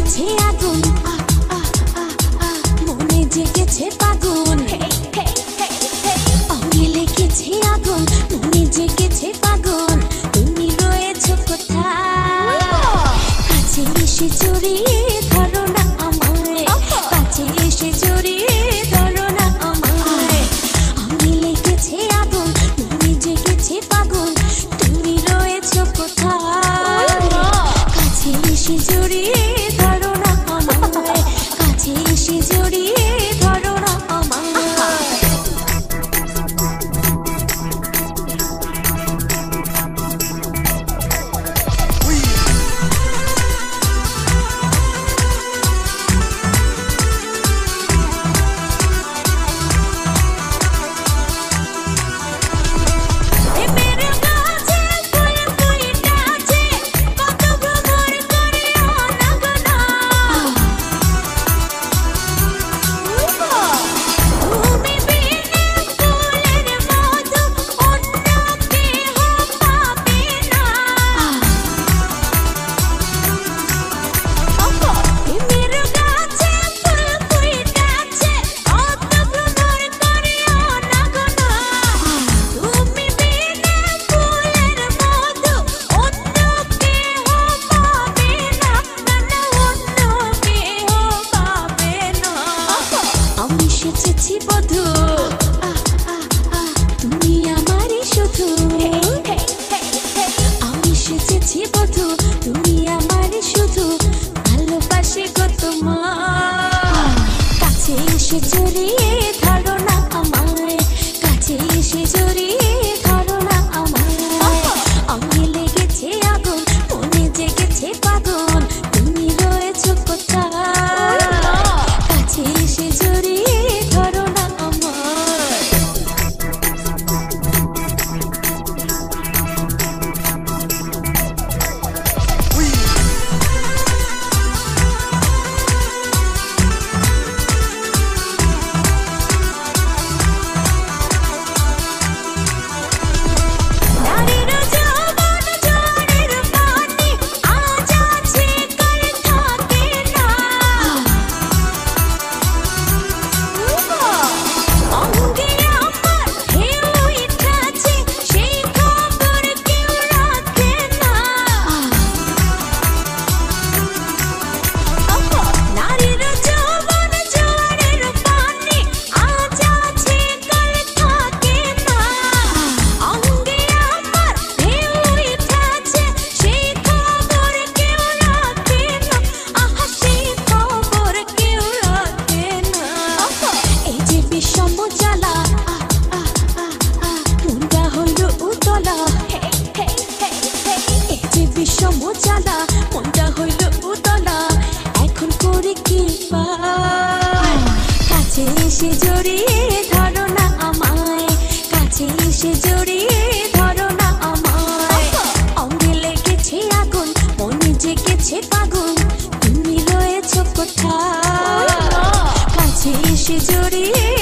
লেগেছে আগুন, মনে জেগেছে পাগুন, অঙ্গে লেগেছে আগুন, মনে জেগেছে পাগুন। তুমি রয়েছো কোথায়? কাছে এসে জড়িয়ে ধরো না আমায়, কাছে এসে জড়িয়ে ধরো না আমায়। অঙ্গে লেগেছে আগুন, মনে জেগেছে পাগুন। তুমি রয়েছো কোথায়? কাছে এসে জড়িয়ে ধরো না আমায়, কাছে এসে জড়িয়ে ধরো না আমায়। বধু তুমি আমারই শুধু, আমি সেজেছি বধু তুমি আমারই শুধু। ভালোবাসি গো তোমার, কাছে এসে জড়িয়ে ধরো না আমায়, কাছে এসে জড়িয়ে ধরো না আমায়। অঙ্গে লেগেছে আগুন, মনে জেগেছে পাগল। তুমি রয়েছো কোথায়? কাছে এসে জড়িয়ে ধরো না আমায়। মজালা মনটা হইল উতলা, এখন করি কি পাই? কাছে এসে জড়িয়ে ধরো না আমায়, কাছে এসে জড়িয়ে ধরো না আমায়। অঙ্গে লেগেছে আগুন, মনে জেগেছে পাগুন। তুমি রয়েছো কোথায়? কাছে এসে জড়িয়ে